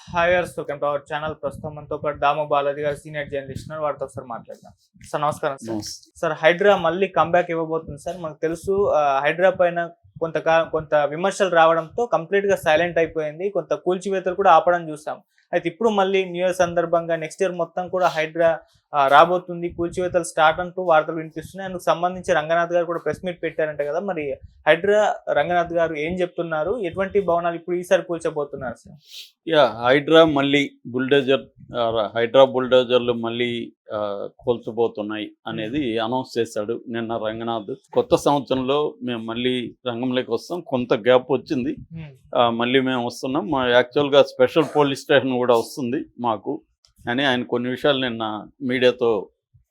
హాయర్స్ welcome to our channel. ప్రస్తుతం మనతో పాటు దాము బాలాజీ గారు సీనియర్ జర్నలిస్ట్ ఉన్నారు. వారితో ఒకసారి మాట్లాడదాం. సార్ నమస్కారం సార్. సార్ హైడ్రా మళ్ళీ కంబ్యాక్ ఇవ్వబోతుంది సార్. మనకు తెలుసు హైడ్రా పైన కొంత విమర్శలు రావడంతో కంప్లీట్ గా సైలెంట్ అయిపోయింది. కొంత కూల్చివేతలు కూడా ఆపడం చూసాం. అయితే ఇప్పుడు మళ్ళీ న్యూ ఇయర్ సందర్భంగా నెక్స్ట్ ఇయర్ మొత్తం కూడా హైడ్రా రాబోతుంది, కూల్చివేతలు స్టార్ట్ అంటూ వార్తలు వినిపిస్తున్నాయి. అందుకు సంబంధించి రంగనాథ్ గారు కూడా ప్రెస్ మీట్ పెట్టారంట కదా, మరి హైడ్రా రంగనాథ్ గారు ఏం చెప్తున్నారు, ఎటువంటి భవనాలు ఇప్పుడు ఈసారి కూల్చబోతున్నారు సార్? హైడ్రా మళ్ళీ హైడ్రా బుల్డోజర్లు మళ్ళీ కూల్చబోతున్నాయి అనేది అనౌన్స్ చేశాడు నిన్న రంగనాథ్. కొత్త సంవత్సరంలో మేము మళ్ళీ రంగంలోకి వస్తాం. కొంత గ్యాప్ వచ్చింది, మళ్ళీ మేము వస్తున్నాం. యాక్చువల్గా స్పెషల్ పోలీస్ స్టేషన్ కూడా వస్తుంది మాకు అని ఆయన కొన్ని విషయాలు నిన్న మీడియాతో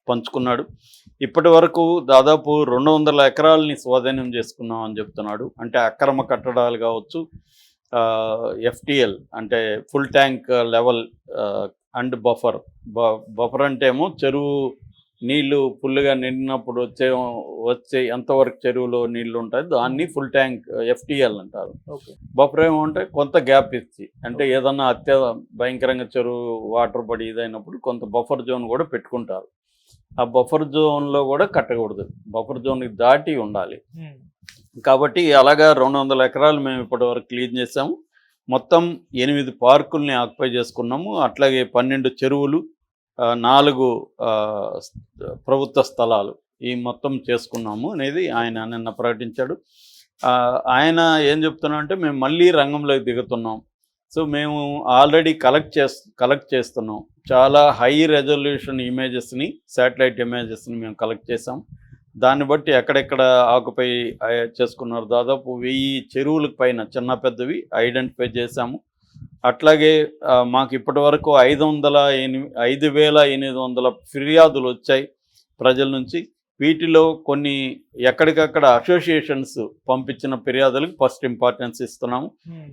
పంచుకున్నాడు. ఇప్పటి వరకు దాదాపు 200 ఎకరాలని స్వాధీనం చేసుకున్నాం అని చెప్తున్నాడు. అంటే అక్రమ కట్టడాలు కావచ్చు, FTL అంటే full tank level and buffer అంటే ఏమో చెరువు నీళ్లు ఫుల్గా నిండినప్పుడు వచ్చే ఎంతవరకు చెరువులో నీళ్లు ఉంటాయి దాన్ని ఫుల్ ట్యాంక్ FTL అంటారు. బఫర్ ఏమంటే కొంత గ్యాప్ ఇచ్చి, అంటే ఏదన్నా భయంకరంగా చెరువు వాటర్ పడి ఇదైనప్పుడు కొంత బఫర్ జోన్ కూడా పెట్టుకుంటారు. ఆ బఫర్ జోన్లో కూడా కట్టకూడదు, బఫర్ జోన్కి దాటి ఉండాలి. కాబట్టి అలాగా 200 ఎకరాలు మేము ఇప్పటి వరకు క్లీన్ చేసాము. మొత్తం 8 పార్కుల్ని ఆక్యుపై చేసుకున్నాము. అట్లాగే 12 చెరువులు, 4 ప్రభుత్వ స్థలాలు ఈ మొత్తం చేసుకున్నాము అనేది ఆయన నిన్న ప్రకటించాడు. ఆయన ఏం చెప్తున్నా అంటే మేము మళ్ళీ రంగంలోకి దిగుతున్నాం. సో మేము ఆల్రెడీ కలెక్ట్ చేస్తున్నాం. చాలా హై రెజల్యూషన్ ఇమేజెస్ని, శాటిలైట్ ఇమేజెస్ని మేము కలెక్ట్ చేసాం. దాన్ని బట్టి ఎక్కడెక్కడ ఆక్యుపై చేసుకున్నారు దాదాపు 1000 చెరువులకు పైన చిన్న పెద్దవి ఐడెంటిఫై చేశాము. అట్లాగే మాకు ఇప్పటి వరకు 5,800 ఫిర్యాదులు వచ్చాయి ప్రజల నుంచి. వీటిలో కొన్ని ఎక్కడికక్కడ అసోసియేషన్స్ పంపించిన ఫిర్యాదులకు ఫస్ట్ ఇంపార్టెన్స్ ఇస్తున్నాము.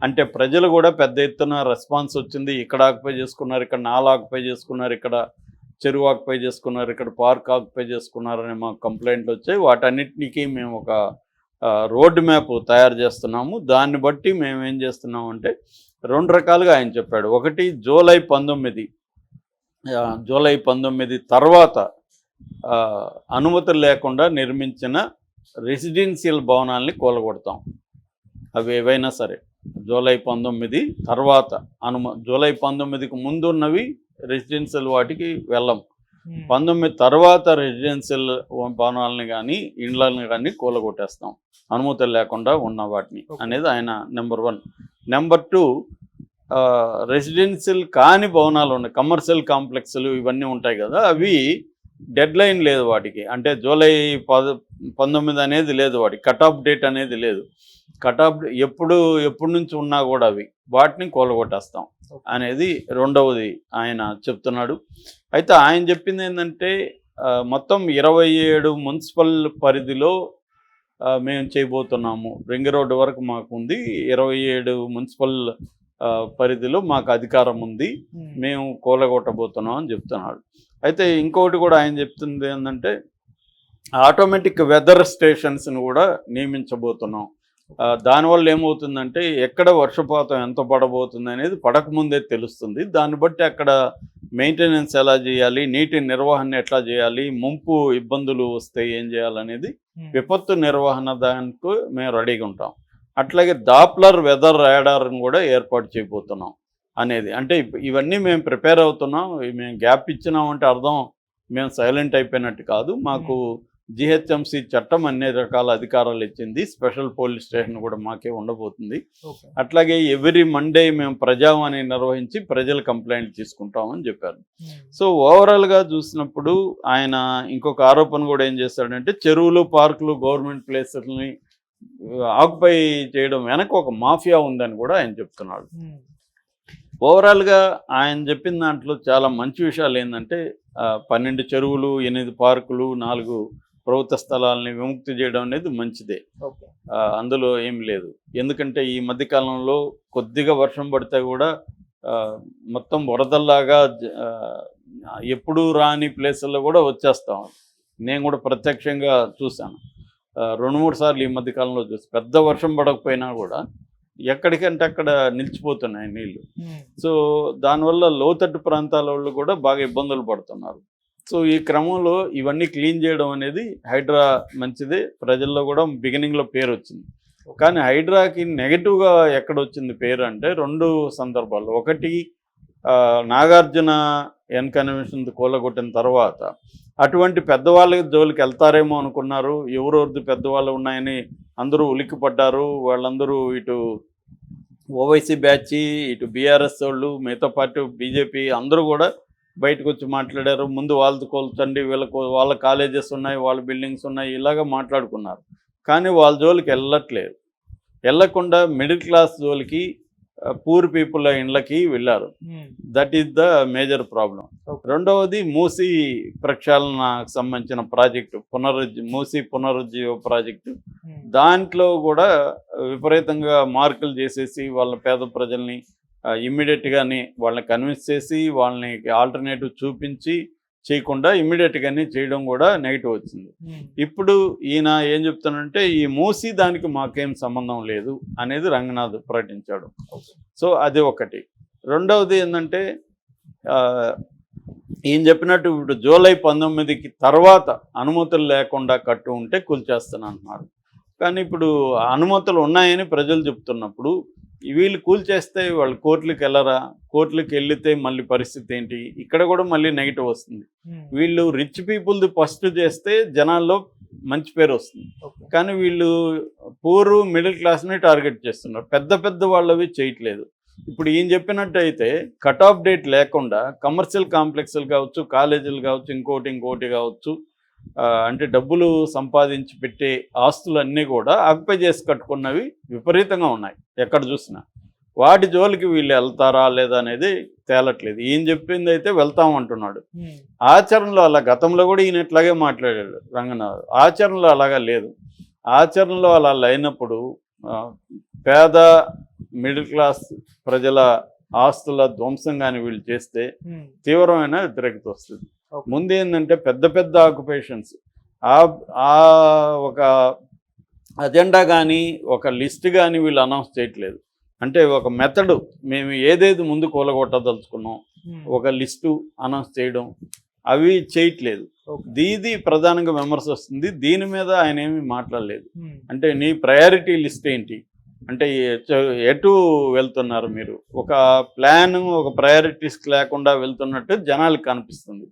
అంటే ప్రజలు కూడా పెద్ద ఎత్తున రెస్పాన్స్ వచ్చింది. ఇక్కడ ఆక్యుపై చేసుకున్నారు, ఇక్కడ నాలా ఆక్యుపై చేసుకున్నారు, ఇక్కడ చెరువు ఆక్యుపై చేసుకున్నారు, ఇక్కడ పార్క్ ఆక్యుపై చేసుకున్నారని మాకు కంప్లైంట్లు వచ్చాయి. వాటన్నిటికీ మేము ఒక రోడ్ మ్యాప్ తయారు చేస్తున్నాము. దాన్ని బట్టి మేము ఏం చేస్తున్నాము అంటే 2 రకాలుగా ఆయన చెప్పాడు. ఒకటి జూలై 19 తర్వాత అనుమతులు లేకుండా నిర్మించిన రెసిడెన్షియల్ భవనాల్ని కూలగొడతాం. అవి ఏవైనా సరే జూలై 19 తర్వాత జూలై 19కు ముందు ఉన్నవి రెసిడెన్షియల్ వాటికి వెళ్ళం. 19 తర్వాత రెసిడెన్షియల్ భవనాలని కానీ ఇండ్లని కానీ కూలగొట్టేస్తాం, అనుమతులు లేకుండా ఉన్న వాటిని అనేది ఆయన నెంబర్ 1. నెంబర్ 2, రెసిడెన్షియల్ కాని భవనాలు ఉన్నాయి, కమర్షియల్ కాంప్లెక్స్లు ఇవన్నీ ఉంటాయి కదా, అవి డెడ్ లైన్ లేదు వాటికి. అంటే జూలై 19 అనేది లేదు, వాటికి కట్ ఆఫ్ డేట్ అనేది లేదు. కట్ ఆఫ్ ఎప్పటి నుంచి ఉన్నా కూడా వాటిని కూలగొట్టేస్తాం అనేది రెండవది ఆయన చెప్తున్నాడు. అయితే ఆయన చెప్పింది ఏంటంటే మొత్తం 27 మున్సిపల్ పరిధిలో మేము చేయబోతున్నాము. రింగ్ రోడ్డు వరకు మాకు ఉంది, 27 మున్సిపల్ పరిధిలో మాకు అధికారం ఉంది, మేము కూలగొట్టబోతున్నాం అని చెప్తున్నాడు. అయితే ఇంకొకటి కూడా ఆయన చెప్తుంది ఏంటంటే ఆటోమేటిక్ వెదర్ స్టేషన్స్ని కూడా నియమించబోతున్నాం. దానివల్ల ఏమవుతుందంటే ఎక్కడ వర్షపాతం ఎంత పడబోతుంది అనేది పడకముందే తెలుస్తుంది. దాన్ని బట్టి అక్కడ మెయింటెనెన్స్ ఎలా చేయాలి, నీటి నిర్వహణ ఎట్లా చేయాలి, ముంపు ఇబ్బందులు వస్తే ఏం చేయాలనేది విపత్తు నిర్వహణ దానికి మేము రెడీగా ఉంటాం. అట్లాగే డాప్లర్ వెదర్ రాడార్ని కూడా ఏర్పాటు చేయబోతున్నాం అనేది. అంటే ఇవన్నీ మేము ప్రిపేర్ అవుతున్నాం. మేము గ్యాప్ ఇచ్చినామంటే అర్థం మేము సైలెంట్ అయిపోయినట్టు కాదు. మాకు GHMC చట్టం అన్ని రకాల అధికారాలు ఇచ్చింది. స్పెషల్ పోలీస్ స్టేషన్ కూడా మాకే ఉండబోతుంది. అట్లాగే ఎవ్రీ మండే మేము ప్రజావాణి నిర్వహించి ప్రజల కంప్లైంట్ తీసుకుంటామని చెప్పారు. సో ఓవరాల్గా చూసినప్పుడు ఆయన ఇంకొక ఆరోపణ కూడా ఏం చేస్తాడంటే చెరువులు, పార్కులు, గవర్నమెంట్ ప్లేసెస్ని ఆక్యుపై చేయడం వెనక ఒక మాఫియా ఉందని కూడా ఆయన చెప్తున్నాడు. ఓవరాల్గా ఆయన చెప్పిన దాంట్లో చాలా మంచి విషయాలు ఏంటంటే 12 చెరువులు, 8 పార్కులు, 4 ప్రభుత్వ స్థలాలని విముక్తి చేయడం అనేది మంచిదే, అందులో ఏం లేదు. ఎందుకంటే ఈ మధ్యకాలంలో కొద్దిగా వర్షం పడితే కూడా మొత్తం వరదల్లాగా ఎప్పుడూ రాని ప్లేసుల్లో కూడా వచ్చేస్తాం. నేను కూడా ప్రత్యక్షంగా చూశాను 2-3 సార్లు ఈ మధ్యకాలంలో చూసి. పెద్ద వర్షం పడకపోయినా కూడా ఎక్కడికంటే అక్కడ నిలిచిపోతున్నాయి నీళ్లు. సో దానివల్ల లోతట్టు ప్రాంతాల వాళ్ళు కూడా బాగా ఇబ్బందులు పడుతున్నారు. సో ఈ క్రమంలో ఇవన్నీ క్లీన్ చేయడం అనేది హైడ్రా మంచిదే, ప్రజల్లో కూడా బిగినింగ్లో పేరు వచ్చింది. కానీ హైడ్రాకి నెగటివ్గా ఎక్కడొచ్చింది పేరు అంటే 2 సందర్భాలు. ఒకటి నాగార్జున కన్వెన్షన్ కూలగొట్టిన తర్వాత అటువంటి పెద్దవాళ్ళ జోలికి వెళ్తారేమో అనుకున్నారు. ఎవరెవరిది పెద్దవాళ్ళు ఉన్నాయని అందరూ ఉలిక్కిపడ్డారు. వాళ్ళందరూ ఇటు ఓవైసీ బ్యాచ్, ఇటు బీఆర్ఎస్ వాళ్ళు, మిగతా పార్టీ బీజేపీ అందరూ కూడా బయటకు వచ్చి మాట్లాడారు. ముందు వాళ్ళది కోల్చండి, వాళ్ళ కాలేజెస్ ఉన్నాయి, వాళ్ళ బిల్డింగ్స్ ఉన్నాయి, ఇలాగ మాట్లాడుకున్నారు. కానీ వాళ్ళ జోలికి వెళ్ళకుండా మిడిల్ క్లాస్ జోలికి, పూర్ పీపుల్ ఇండ్లకి వెళ్ళారు. That is the major problem. రెండవది మూసీ ప్రక్షాళనకు సంబంధించిన ప్రాజెక్టు, మూసీ పునరుజ్జీవ ప్రాజెక్టు. దాంట్లో కూడా విపరీతంగా మార్కులు చేసేసి వాళ్ళ పేద ప్రజల్ని ఇమ్మీడియట్గానే వాళ్ళని కన్విన్స్ చేసి వాళ్ళని ఆల్టర్నేటివ్ చూపించి చేయకుండా ఇమ్మీడియట్గానే చేయడం కూడా నెగిటివ్ వచ్చింది. ఇప్పుడు ఈయన ఏం చెప్తానంటే ఈ మూసీ దానికి మాకేం సంబంధం లేదు అనేది రంగనాథ్ ప్రకటించాడు. సో అది ఒకటి. రెండవది ఏంటంటే ఈయన చెప్పినట్టు ఇప్పుడు జూలై 19కి తర్వాత అనుమతులు లేకుండా కట్టు ఉంటే కూల్చేస్తాను అంటున్నారు. కానీ ఇప్పుడు అనుమతులు ఉన్నాయని ప్రజలు చెప్తున్నప్పుడు వీళ్ళు కూల్చేస్తే వాళ్ళు కోర్టులకు వెళ్ళరా? కోర్టులకు వెళ్తే మళ్ళీ పరిస్థితి ఏంటి? ఇక్కడ కూడా మళ్ళీ నెగిటివ్ వస్తుంది. వీళ్ళు రిచ్ పీపుల్ది ఫస్ట్ చేస్తే జనాల్లో మంచి పేరు వస్తుంది. కానీ వీళ్ళు పూర్ మిడిల్ క్లాస్ని టార్గెట్ చేస్తున్నారు, పెద్ద వాళ్ళవి చేయట్లేదు. ఇప్పుడు ఈయన చెప్పినట్టు అయితే కట్ ఆఫ్ డేట్ లేకుండా కమర్షియల్ కాంప్లెక్స్లు కావచ్చు, కాలేజీలు కావచ్చు, ఇంకోటి కావచ్చు, అంటే డబ్బులు సంపాదించి పెట్టే ఆస్తులన్నీ కూడా ఆక్యుపై చేసి కట్టుకున్నవి విపరీతంగా ఉన్నాయి ఎక్కడ చూసినా. వాటి జోలికి వీళ్ళు వెళ్తారా లేదా అనేది తేలట్లేదు. ఈయన చెప్పింది అయితే వెళ్తామంటున్నాడు. ఆచరణలో అలా, గతంలో కూడా ఈయన ఇట్లాగే మాట్లాడాడు రంగనాథ్. ఆచరణలో అలాగా లేదు. ఆచరణలో అలా లేనప్పుడు పేద మిడిల్ క్లాస్ ప్రజల ఆస్తుల ధ్వంసం కానీ వీళ్ళు చేస్తే తీవ్రమైన వ్యతిరేకత వస్తుంది. ముందు ఏంటంటే పెద్ద ఆక్యుపేషన్స్, ఒక అజెండా కానీ ఒక లిస్ట్ కానీ వీళ్ళు అనౌన్స్ చేయట్లేదు. అంటే ఒక మెథడ్, మేము ఏదేది ముందు కూలగొట్టదలుచుకున్నాం ఒక లిస్టు అనౌన్స్ చేయడం, అవి చేయట్లేదు. దీది ప్రధానంగా విమర్శ వస్తుంది. దీని మీద ఆయన ఏమీ మాట్లాడలేదు. అంటే నీ ప్రయారిటీ లిస్ట్ ఏంటి, అంటే ఎటు వెళ్తున్నారు మీరు? ఒక ప్లాన్, ఒక ప్రయారిటీస్ లేకుండా వెళ్తున్నట్టు జనాలకు కనిపిస్తుంది.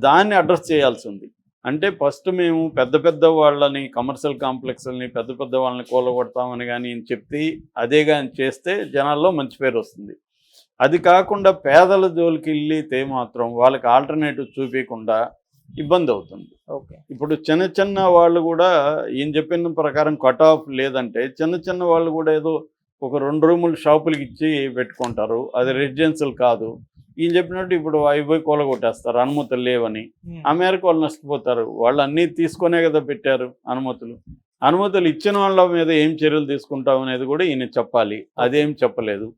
దాన్ని అడ్రస్ చేయాల్సి ఉంది. అంటే ఫస్ట్ మేము పెద్ద వాళ్ళని, కమర్షియల్ కాంప్లెక్స్ని, పెద్ద వాళ్ళని కూలగొడతామని కానీ చెప్తే, అదే కానీ చేస్తే జనాల్లో మంచి పేరు వస్తుంది. అది కాకుండా పేదల జోలికి వెళ్ళితే మాత్రం వాళ్ళకి ఆల్టర్నేటివ్ చూపించకుండా ఇబ్బంది అవుతుంది. ఇప్పుడు చిన్న వాళ్ళు కూడా ఈయన చెప్పిన ప్రకారం కట్ ఆఫ్ లేదంటే చిన్న వాళ్ళు కూడా ఏదో ఒక 2 రూములు షాపులకి ఇచ్చి పెట్టుకుంటారు. అది రెసిడెన్షియల్ కాదు. ఈయన చెప్పినట్టు ఇప్పుడు అవి పోయి కూలగొట్టేస్తారు అనుమతులు లేవని. ఆ మేరకు వాళ్ళు నష్టపోతారు. వాళ్ళు అన్నీ తీసుకునే కదా పెట్టారు అనుమతులు ఇచ్చిన వాళ్ళ మీద ఏం చర్యలు తీసుకుంటాం అనేది కూడా ఈయన చెప్పాలి. అదేం చెప్పలేదు.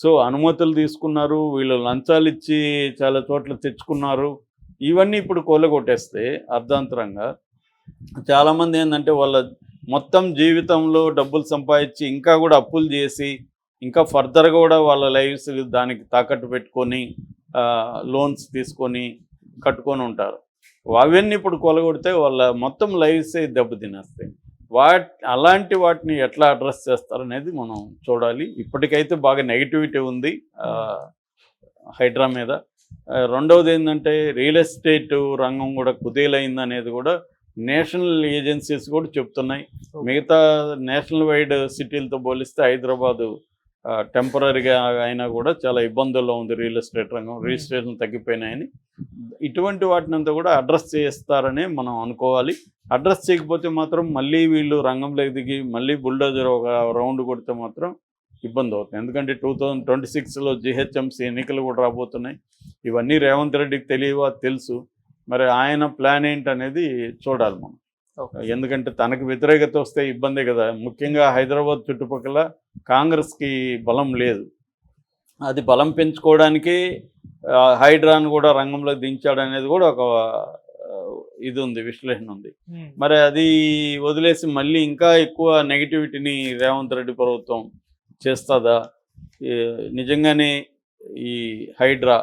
సో అనుమతులు తీసుకున్నారు, వీళ్ళు లంచాలు ఇచ్చి చాలా చోట్ల తెచ్చుకున్నారు. ఇవన్నీ ఇప్పుడు కూలగొట్టేస్తే అర్ధాంతరంగా చాలామంది ఏంటంటే వాళ్ళ మొత్తం జీవితంలో డబ్బులు సంపాదించి ఇంకా కూడా అప్పులు చేసి ఇంకా ఫర్దర్గా కూడా వాళ్ళ లైఫ్స్ దానికి తాకట్టు పెట్టుకొని లోన్స్ తీసుకొని కట్టుకొని ఉంటారు. అవన్నీ ఇప్పుడు కూలగొడితే వాళ్ళ మొత్తం లైఫ్సే దెబ్బతినేస్తాయి. అలాంటి వాటిని ఎట్లా అడ్రస్ చేస్తారనేది మనం చూడాలి. ఇప్పటికైతే బాగా నెగిటివిటీ ఉంది హైడ్రా మీద. రెండవది ఏంటంటే రియల్ ఎస్టేట్ రంగం కూడా కుదేలైంది అనేది కూడా నేషనల్ ఏజెన్సీస్ కూడా చెప్తున్నాయి. మిగతా నేషనల్ వైడ్ సిటీలతో పోలిస్తే హైదరాబాదు టెంపరీగా అయినా కూడా చాలా ఇబ్బందుల్లో ఉంది రియల్ ఎస్టేట్ రంగం. రిజిస్ట్రేషన్ తగ్గిపోయినాయని, ఇటువంటి వాటినంతా కూడా అడ్రస్ చేస్తారని మనం అనుకోవాలి. అడ్రస్ చేయకపోతే మాత్రం మళ్ళీ వీళ్ళు రంగంలోకి దిగి మళ్ళీ బుల్డోజర్ ఒక రౌండ్ కొడితే మాత్రం ఇబ్బంది అవుతుంది. ఎందుకంటే 2026లో జిహెచ్ఎంసీ ఎన్నికలు కూడా రాబోతున్నాయి. ఇవన్నీ రేవంత్ రెడ్డికి తెలుసు. మరి ఆయన ప్లాన్ ఏంటనేది చూడాలి మనం. ఎందుకంటే తనకు వ్యతిరేకత వస్తే ఇబ్బందే కదా. ముఖ్యంగా హైదరాబాద్ చుట్టుపక్కల కాంగ్రెస్కి బలం లేదు. అది బలం పెంచుకోవడానికి హైడ్రాను కూడా రంగంలో దించాడనేది కూడా ఒక ఇది ఉంది, విశ్లేషణ ఉంది. మరి అది వదిలేసి మళ్ళీ ఇంకా ఎక్కువ నెగిటివిటీని రేవంత్ రెడ్డి ప్రభుత్వం చేస్తుందా నిజంగానే ఈ హైడ్రా